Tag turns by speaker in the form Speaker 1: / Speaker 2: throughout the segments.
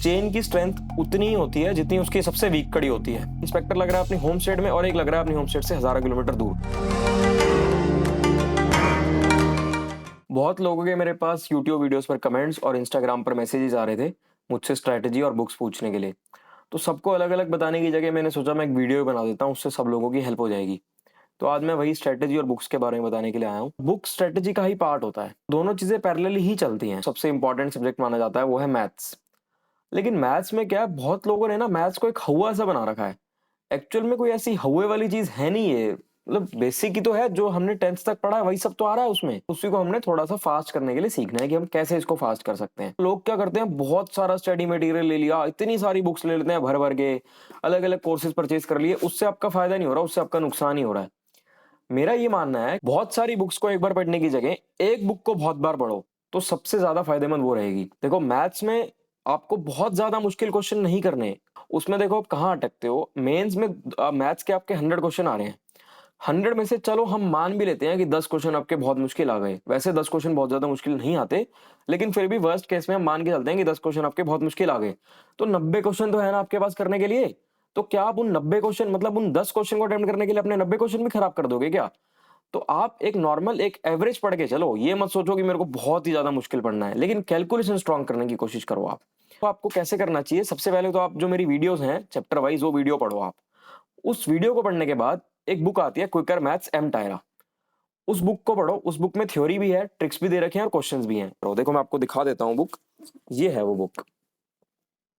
Speaker 1: Chain की strength उतनी ही होती है जितनी उसकी सबसे वीक कड़ी होती है। इंस्पेक्टर लग रहा है अपनी होम स्टेट में और एक लग रहा है अपनी होम स्टेट से हजारों किलोमीटर दूर। बहुत लोगों के मेरे पास यूट्यूब वीडियोस पर कमेंट्स और इंस्टाग्राम पर मैसेजेस आ रहे थे मुझसे स्ट्रैटेजी और बुक्स पूछने के लिए। तो सबको अलग अलग बताने की जगह मैंने सोचा मैं एक वीडियो बना देता हूँ, उससे सब लोगों की हेल्प हो जाएगी। तो आज मैं वही स्ट्रैटेजी और बुक्स के बारे में बताने के लिए आया हूँ। बुक स्ट्रैटेजी का ही पार्ट होता है, दोनों चीजें पैरेलली ही चलती हैं। सबसे इंपॉर्टेंट सब्जेक्ट माना जाता है वो है मैथ्स। लेकिन मैथ्स में क्या है, बहुत लोगों ने ना मैथ्स को एक हवा सा बना रखा है। एक्चुअल में कोई ऐसी हवा वाली चीज है नहीं है। मतलब बेसिक ही तो है, जो हमने 10th तक पढ़ा है वही सब तो आ रहा है उसमें। उसी को हमने थोड़ा सा फास्ट करने के लिए सीखना है कि हम कैसे इसको फास्ट कर सकते हैं। लोग क्या करते हैं, बहुत सारा स्टडी मटेरियल ले लिया, इतनी सारी बुक्स ले लेते हैं भर भर के, अलग अलग कोर्सेज परचेज कर लिए। उससे आपका फायदा नहीं हो रहा, उससे आपका नुकसान ही हो रहा है। मेरा ये मानना है बहुत सारी बुक्स को एक बार पढ़ने की जगह एक बुक को बहुत बार पढ़ो तो सबसे ज्यादा फायदेमंद वो रहेगी। देखो मैथ्स में आपको बहुत ज्यादा मुश्किल क्वेश्चन नहीं करने। उसमें देखो आप कहाँ अटकते हो। मेंस में मैथ्स के आपके 100 क्वेश्चन आ रहे हैं। 100 में से चलो हम मान भी लेते हैं कि 10 क्वेश्चन आपके बहुत मुश्किल आ गए। वैसे 10 क्वेश्चन बहुत ज्यादा मुश्किल नहीं आते, लेकिन फिर भी वर्स्ट केस में हम मान के चलते हैं कि 10 क्वेश्चन आपके बहुत मुश्किल आ गए। तो 90 क्वेश्चन तो है ना आपके पास करने के लिए। तो क्या आप उन 90 क्वेश्चन, मतलब उन 10 क्वेश्चन को अटेम्प्ट करने के लिए अपने 90 क्वेश्चन भी खराब कर दोगे क्या? तो आप एक नॉर्मल एक एवरेज पढ़ के चलो। ये मत सोचो कि मेरे को बहुत ही ज्यादा मुश्किल पढ़ना है, लेकिन कैलकुलेशन स्ट्रांग करने की कोशिश करो आप। तो आपको कैसे करना चाहिए, सबसे पहले तो आप जो मेरी वीडियोस हैं चैप्टर वाइज वो वीडियो पढ़ो आप। उस वीडियो को पढ़ने के बाद एक बुक आती है क्विकर मैथ्स एम टायरा। उस बुक को पढ़ो। उस बुक में थ्योरी भी है, ट्रिक्स भी दे रखे हैं और क्वेश्चंस भी हैं। तो देखो मैं आपको दिखा देता हूँ बुक। ये है वो बुक,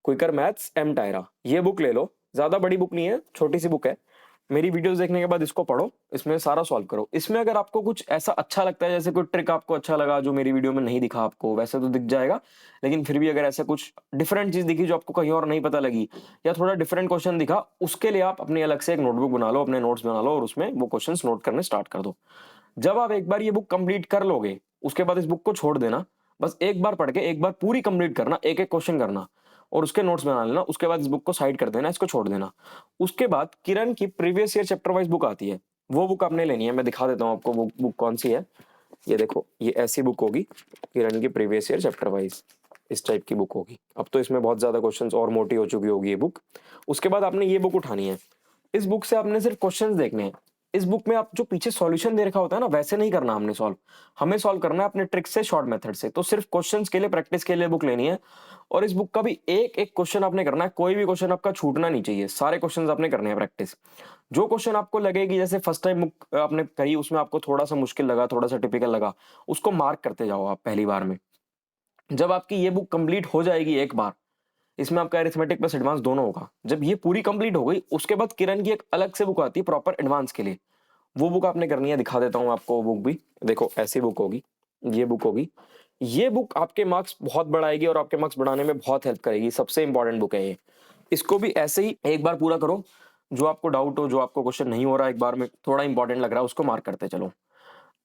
Speaker 1: क्विकर मैथ्स एम टायरा। ये बुक ले लो, ज्यादा बड़ी बुक नहीं है, छोटी सी बुक है। मेरी वीडियोस देखने के बाद इसको पढ़ो, इसमें सारा सॉल्व करो। इसमें अगर आपको कुछ ऐसा अच्छा लगता है, जैसे कोई ट्रिक आपको अच्छा लगा जो मेरी वीडियो में नहीं दिखा आपको, वैसे तो दिख जाएगा, लेकिन फिर भी अगर ऐसा कुछ डिफरेंट चीज दिखी जो आपको कहीं और नहीं पता लगी, या थोड़ा डिफरेंट क्वेश्चन दिखा, उसके लिए आप अपनी अलग से एक नोटबुक बना लो, अपने नोट्स बना लो और उसमें वो क्वेश्चंस नोट करने स्टार्ट कर दो। जब आप एक बार ये बुक कंप्लीट कर लोगे, उसके बाद इस बुक को छोड़ देना। बस एक बार पढ़ के एक बार पूरी कंप्लीट करना, एक एक क्वेश्चन करना और उसके नोट्स बना लेना। उसके बाद इस बुक को साइड कर देना, इसको छोड़ देना। उसके बाद किरण की previous year chapter wise book आती है, वो बुक आपने लेनी है। मैं दिखा देता हूँ आपको वो बुक कौन सी है। ये देखो, ये ऐसी बुक होगी, किरण की प्रीवियस ईयर चैप्टर वाइज इस टाइप की बुक होगी। अब तो इसमें बहुत ज्यादा क्वेश्चंस और मोटी हो चुकी होगी ये बुक। उसके बाद आपने ये बुक उठानी है। इस बुक से आपने सिर्फ क्वेश्चंस देखने हैं। इस बुक में आप जो पीछे सॉल्यूशन दे रखा होता है ना, वैसे नहीं करना हमने सॉल्व। हमें सॉल्व करना है अपने ट्रिक से, शॉर्ट मेथड से। तो सिर्फ क्वेश्चंस के लिए, प्रैक्टिस के लिए बुक लेनी है। और इस बुक का भी एक एक क्वेश्चन आपने करना है, कोई भी क्वेश्चन आपका छूटना नहीं चाहिए। सारे क्वेश्चंस आपने करने हैं प्रैक्टिस। जो क्वेश्चन आपको लगेगी, जैसे फर्स्ट टाइम बुक आपने करी उसमें आपको थोड़ा सा मुश्किल लगा, थोड़ा सा टिपिकल लगा, उसको मार्क करते जाओ आप पहली बार में। जब आपकी ये बुक कंप्लीट हो जाएगी एक बार, इसमें आपका अरिथमेटिक प्लस एडवांस दोनों होगा। जब ये पूरी कंप्लीट हो गई, उसके बाद किरण की एक अलग से बुक आती है प्रॉपर एडवांस के लिए। वो बुक आपने करनी है। दिखा देता हूँ आपको वो बुक भी। देखो ऐसी बुक होगी, ये बुक होगी। ये बुक आपके मार्क्स बहुत बढ़ाएगी और आपके मार्क्स बढ़ाने में बहुत हेल्प करेगी। सबसे इंपॉर्टेंट बुक है ये। इसको भी ऐसे ही एक बार पूरा करो। जो आपको डाउट हो, जो आपको क्वेश्चन नहीं हो रहा, एक बार में थोड़ा इंपॉर्टेंट लग रहा है, उसको मार्क करते चलो।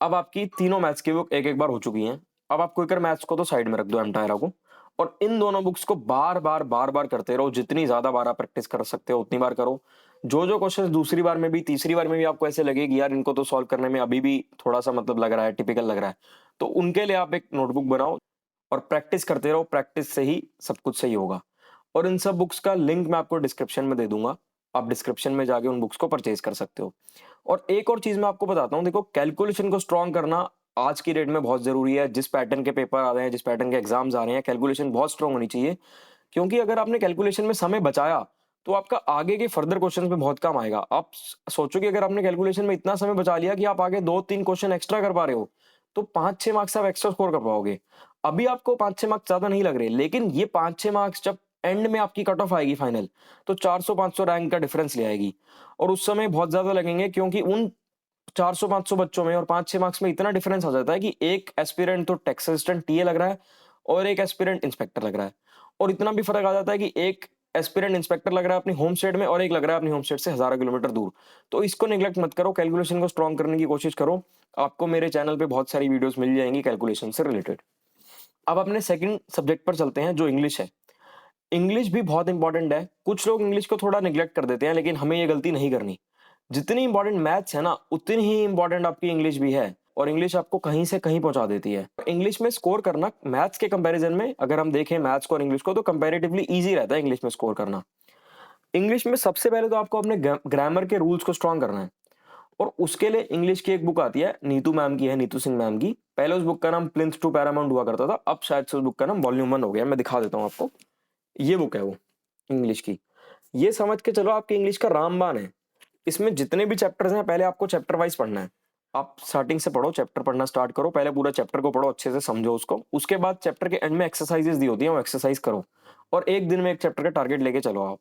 Speaker 1: अब आपकी तीनों मैथ्स की बुक एक एक बार हो चुकी हैं। अब आप क्विकर मैथ्स को तो साइड में रख दो, एम्टायरा को, और इन दोनों बुक्स को बार बार करते रहो। जितनी ज्यादा बार आप प्रैक्टिस कर सकते हो उतनी बार करो। जो जो क्वेश्चंस दूसरी बार में भी, तीसरी बार में भी आपको ऐसे लगे कि यार इनको तो सॉल्व करने में अभी भी थोड़ा सा मतलब लग रहा है, टिपिकल लग रहा है, तो उनके लिए आप एक नोटबुक बनाओ और प्रैक्टिस करते रहो। प्रैक्टिस से ही सब कुछ सही होगा। और इन सब बुक्स का लिंक मैं आपको डिस्क्रिप्शन में दे दूंगा। आप डिस्क्रिप्शन में जाके उन बुक्स को परचेज कर सकते हो। और एक और चीज मैं आपको बताता हूँ, देखो कैलकुलेशन को स्ट्रॉन्ग करना आज की डेट में बहुत जरूरी है। जिस पैटर्न के पेपर आ रहे हैं, जिस पैटर्न के एग्जाम्स आ रहे हैं, कैलकुलेशन बहुत स्ट्रॉन्ग होनी चाहिए। क्योंकि अगर आपने कैलकुलेशन में समय बचाया तो आपका आगे के फर्दर क्वेश्चंस में बहुत काम आएगा। आप सोचो कि अगर आपने कैलकुलेशन में इतना समय बचा लिया कि आप आगे 2-3 क्वेश्चन एक्स्ट्रा कर पा रहे हो, तो 5-6 मार्क्स आप एक्स्ट्रा स्कोर कर पाओगे। अभी आपको 5-6 मार्क्स ज्यादा नहीं लग रहे, लेकिन ये 5-6 मार्क्स जब एंड में आपकी कट ऑफ आएगी फाइनल, तो 400-500 रैंक का डिफरेंस ले आएगी। और उस समय बहुत ज्यादा लगेंगे, क्योंकि उन 400-500 बच्चों में और 5-6 मार्क्स में इतना डिफरेंस आ जाता है कि एक एस्पिरेंट तो टैक्स असिस्टेंट टीए लग रहा है और एक एस्पिरेंट इंस्पेक्टर लग रहा है। और इतना भी फर्क आ जाता है कि एक एस्पिरेंट इंस्पेक्टर लग रहा है अपनी होम स्टेट में और एक लग रहा है अपनी होम स्टेट से हजारों किलोमीटर दूर। तो इसको निगलेक्ट मत करो, कैलकुलेशन को स्ट्रॉन्ग करने की कोशिश करो। आपको मेरे चैनल पे बहुत सारी वीडियोस मिल जाएंगी कैलकुलेशन से रिलेटेड। अब अपने सेकंड सब्जेक्ट पर चलते हैं, जो इंग्लिश है। इंग्लिश भी बहुत इंपॉर्टेंट है। कुछ लोग इंग्लिश को थोड़ा निगलेक्ट कर देते हैं, लेकिन हमें ये गलती नहीं करनी। जितनी इंपॉर्टेंट मैथ्स है ना, उतनी ही इंपॉर्टेंट आपकी इंग्लिश भी है। और इंग्लिश आपको कहीं से कहीं पहुंचा देती है। इंग्लिश में स्कोर करना मैथ्स के कंपैरिजन में, अगर हम देखें मैथ्स को और इंग्लिश को, तो कंपैरेटिवली ईजी रहता है इंग्लिश में स्कोर करना। इंग्लिश में सबसे पहले तो आपको अपने ग्रामर के रूल्स को स्ट्रॉन्ग करना है, और उसके लिए इंग्लिश की एक बुक आती है, नीतू मैम की है, नीतू सिंह मैम की। पहले उस बुक का नाम प्लिंथ टू पैरामाउंट हुआ करता था, अब शायद से उस बुक का नाम वॉल्यूम 1 हो गया। मैं दिखा देता हूँ आपको, ये बुक है वो इंग्लिश की। ये समझ के चलो आपकी इंग्लिश का रामबाण है। इसमें जितने भी चैप्टर्स हैं, पहले आपको चैप्टर वाइज पढ़ना है। आप स्टार्टिंग से पढ़ो, चैप्टर पढ़ना स्टार्ट करो, पहले पूरा चैप्टर को पढ़ो, अच्छे से समझो उसको। उसके बाद चैप्टर के एंड में एक्सरसाइजेस दी होती हैं, वो एक्सरसाइज करो, और एक दिन में एक चैप्टर का टारगेट लेके चलो आप।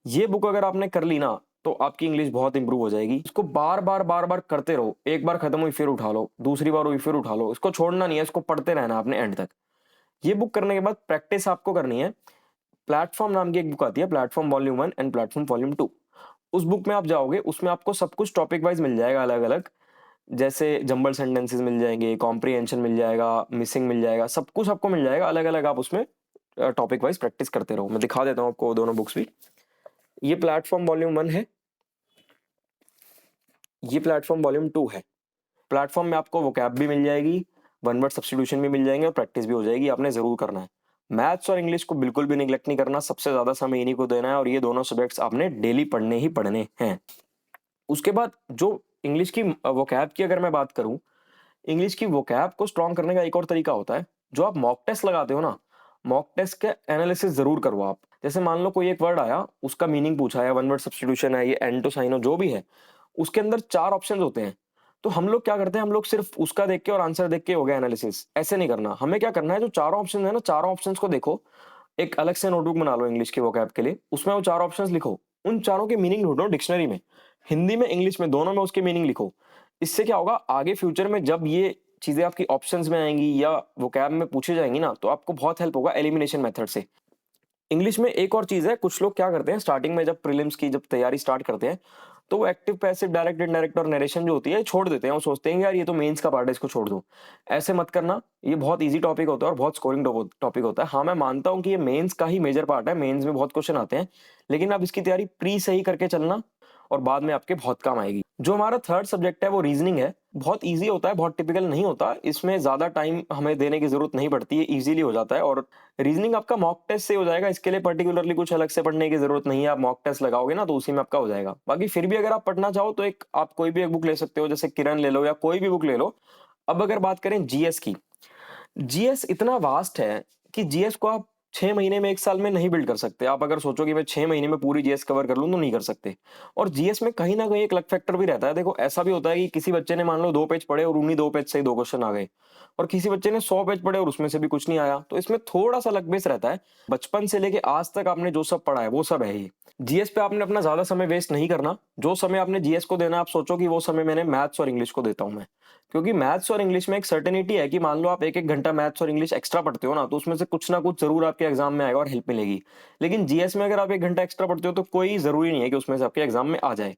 Speaker 1: ये बुक अगर आपने कर ली ना, तो आपकी इंग्लिश बहुत इंप्रूव हो जाएगी। इसको बार बार बार बार करते रहो, एक बार खत्म हुई फिर उठा लो, दूसरी बार हुई फिर उठा लो, इसको छोड़ना नहीं है, इसको पढ़ते रहना आपने एंड तक। ये बुक करने के बाद प्रैक्टिस आपको करनी है। प्लेटफॉर्म नाम की एक बुक आती है, platform volume 1 and platform volume 2। उस बुक में आप जाओगे, उसमें आपको सब कुछ टॉपिक वाइज मिल जाएगा अलग अलग। जैसे जंबल सेंटेंसेस मिल जाएंगे, कॉम्प्रिहेंशन मिल जाएगा, मिसिंग मिल जाएगा, सब कुछ आपको मिल जाएगा अलग अलग। आप उसमें टॉपिक वाइज प्रैक्टिस करते रहो। मैं दिखा देता हूँ आपको दोनों बुक्स भी। ये प्लेटफॉर्म वॉल्यूम 1 है, ये प्लेटफॉर्म वॉल्यूम 2 है। प्लेटफॉर्म में आपको वोकैब भी मिल जाएगी, वन वर्ड सब्स्टिट्यूशन भी मिल जाएंगे, और प्रैक्टिस भी हो जाएगी। आपने जरूर करना है। मैथ्स और इंग्लिश को बिल्कुल भी निगलेक्ट नहीं करना, सबसे ज्यादा समय इन्हीं को देना है, और ये दोनों सब्जेक्ट्स आपने डेली पढ़ने ही पढ़ने हैं। उसके बाद जो इंग्लिश की वोकैब की अगर मैं बात करूं, इंग्लिश की वोकैब को स्ट्रॉन्ग करने का एक और तरीका होता है। जो आप मॉक टेस्ट लगाते हो ना, मॉक टेस्ट के एनालिसिस जरूर करो आप। जैसे मान लो कोई एक वर्ड आया, उसका मीनिंग पूछा है, वन वर्ड सब्स्टिट्यूशन है, ये एंड टू साइन हो, जो भी है, उसके अंदर 4 ऑप्शंस होते हैं। तो हम लोग क्या करते हैं, हम लोग सिर्फ उसका देख के और आंसर देख के हो गया एनालिसिस, ऐसे नहीं करना। हमें क्या करना है, जो चारों ऑप्शन है ना, चारों ऑप्शंस को देखो। एक अलग से नोटबुक बना लो इंग्लिश के वोकैब के लिए, उसमें वो 4 ऑप्शंस लिखो, उन चारों के मीनिंग ढूंढो डिक्शनरी में, हिंदी में इंग्लिश में दोनों में उसके मीनिंग लिखो। इससे क्या होगा, आगे फ्यूचर में जब ये चीजें आपकी ऑप्शंस में आएंगी या वोकैब में पूछी जाएंगी ना, तो आपको बहुत हेल्प होगा एलिमिनेशन मेथड से। इंग्लिश में एक और चीज है, कुछ लोग क्या करते हैं स्टार्टिंग में, जब प्रीलिम्स की जब तैयारी स्टार्ट करते हैं, तो वो एक्टिव पैसिव डायरेक्ट इनडायरेक्ट और नरेशन जो होती है छोड़ देते हैं। वो सोचते हैं कि यार ये तो मेंस का पार्ट है, इसको छोड़ दो। ऐसे मत करना, ये बहुत इजी टॉपिक होता है और बहुत स्कोरिंग टॉपिक होता है। हाँ, मैं मानता हूँ कि ये मेंस का ही मेजर पार्ट है, मेंस में बहुत क्वेश्चन आते हैं, लेकिन आप इसकी तैयारी प्री से ही करके चलना, और बाद में आपके बहुत काम आएगी। जो हमारा थर्ड सब्जेक्ट है वो रीजनिंग है। बहुत इजी होता है, बहुत टिपिकल नहीं होता, इसमें ज्यादा टाइम हमें देने की जरूरत नहीं पड़ती है, इजीली हो जाता है। और रीजनिंग आपका मॉक टेस्ट से हो जाएगा, इसके लिए पर्टिकुलरली कुछ अलग से पढ़ने की जरूरत नहीं है। आप मॉक टेस्ट लगाओगे ना, तो उसी में आपका हो जाएगा। बाकी फिर भी अगर आप पढ़ना चाहो तो एक आप कोई भी एक बुक ले सकते हो, जैसे किरण ले लो या कोई भी बुक ले लो। अब अगर बात करें जीएस की, जीएस इतना वास्ट है कि जीएस को आप 6 महीने में 1 साल में नहीं बिल्ड कर सकते। आप अगर सोचो कि मैं 6 महीने में पूरी जीएस कवर कर लूं, तो नहीं कर सकते। और जीएस में कहीं ना कहीं एक लक फैक्टर भी रहता है। देखो, ऐसा भी होता है कि किसी बच्चे ने मान लो 2 पेज पढ़े और उन्हीं 2 पेज से ही 2 क्वेश्चन आ गए, और किसी बच्चे ने 100 पेज पढ़े और उसमें से भी कुछ नहीं आया। तो इसमें थोड़ा सा लक बेस रहता है। बचपन से लेके आज तक आपने जो सब पढ़ा है वो सब है ही। जीएस पे आपने अपना ज्यादा समय वेस्ट नहीं करना। जो समय आपने जीएस को देना, आप सोचो कि वो समय मैंने मैथ्स और इंग्लिश को देता हूं मैं। क्योंकि मैथ्स और इंग्लिश में एक सर्टेनिटी है कि मान लो आप 1-1 घंटा मैथ्स और इंग्लिश एक्स्ट्रा पढ़ते हो ना, तो उसमें से कुछ ना कुछ जरूर आपके एग्जाम में आएगा और हेल्प मिलेगी। लेकिन जीएस में अगर आप 1 घंटा एक्स्ट्रा पढ़ते हो, तो कोई जरूरी नहीं है कि उसमें से आपके एग्जाम में आ जाए।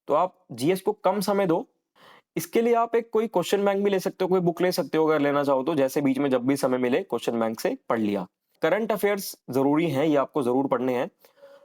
Speaker 1: तो आप जीएस को कम समय दो। इसके लिए आप एक कोई क्वेश्चन बैंक भी ले सकते हो, कोई बुक ले सकते हो अगर लेना चाहो तो, जैसे बीच में जब भी समय मिले क्वेश्चन बैंक से पढ़ लिया। करंट अफेयर्स जरूरी हैं, ये आपको जरूर पढ़ने हैं।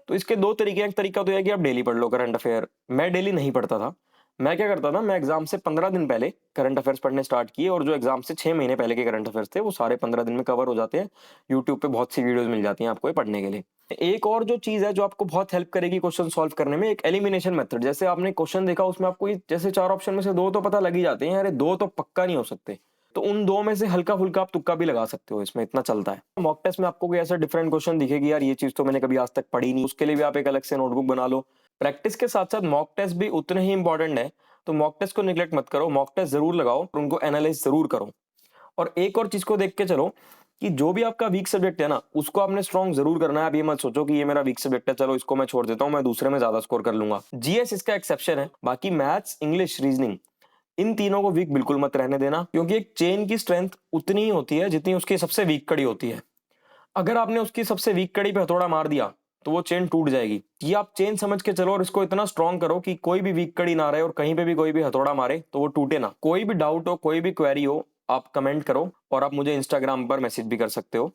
Speaker 1: तो इसके 2 तरीके हैं। एक तरीका तो है कि आप डेली पढ़ लो करंट अफेयर। मैं डेली नहीं पढ़ता था। मैं क्या करता था, मैं एग्जाम से 15 दिन पहले करंट अफेयर्स पढ़ने स्टार्ट किए, और जो एग्जाम से 6 महीने पहले के करंट अफेयर्स थे वो सारे 15 दिन में कवर हो जाते हैं। यूट्यूब पे बहुत सी वीडियोस मिल जाती हैं आपको ये पढ़ने के लिए। एक और जो चीज है जो आपको बहुत हेल्प करेगी क्वेश्चन सॉल्व करने में, एक एलिमिनेशन मेथड। जैसे आपने क्वेश्चन देखा, उसमें आपको जैसे 4 ऑप्शन में से 2 तो पता लग ही जाते हैं, अरे 2 तो पक्का नहीं हो सकते। तो उन 2 में से हल्का फुल्का आप तुक्का भी लगा सकते हो, इसमें इतना चलता है। मॉक टेस्ट में आपको कोई ऐसा डिफरेंट क्वेश्चन दिखेगी, यार ये चीज तो मैंने कभी आज तक पढ़ी नहीं, उसके लिए भी आप एक अलग से नोटबुक बना लो। प्रैक्टिस के साथ साथ मॉक टेस्ट भी उतने ही इंपॉर्टेंट है। तो मॉक टेस्ट को निगलेक्ट मत करो, मॉक टेस्ट जरूर लगाओ और उनको एनालाइज जरूर करो। और एक और चीज को देख के चलो कि जो भी आपका वीक सब्जेक्ट है ना, उसको आपने स्ट्रॉन्ग जरूर करना है। आप ये मत सोचो कि ये मेरा वीक सब्जेक्ट है, चलो इसको मैं छोड़ देता हूँ, मैं दूसरे में ज्यादा स्कोर कर लूंगा। जीएस इसका एक्सेप्शन है। बाकी मैथ्स, इंग्लिश, रीजनिंग, इन तीनों को वीक बिल्कुल मत रहने देना, क्योंकि एक चेन की स्ट्रेंथ उतनी ही होती है जितनी उसकी सबसे वीक कड़ी होती है। अगर आपने उसकी सबसे वीक कड़ी पे हथौड़ा मार दिया, तो वो चेन टूट जाएगी। ये आप चेन समझ के चलो, और इसको इतना स्ट्रॉन्ग करो कि कोई भी वीक कड़ी ना रहे, और कहीं पे भी कोई भी हथौड़ा मारे तो वो टूटे ना। कोई भी डाउट हो, कोई भी क्वेरी हो, आप कमेंट करो, और आप मुझे इंस्टाग्राम पर मैसेज भी कर सकते हो।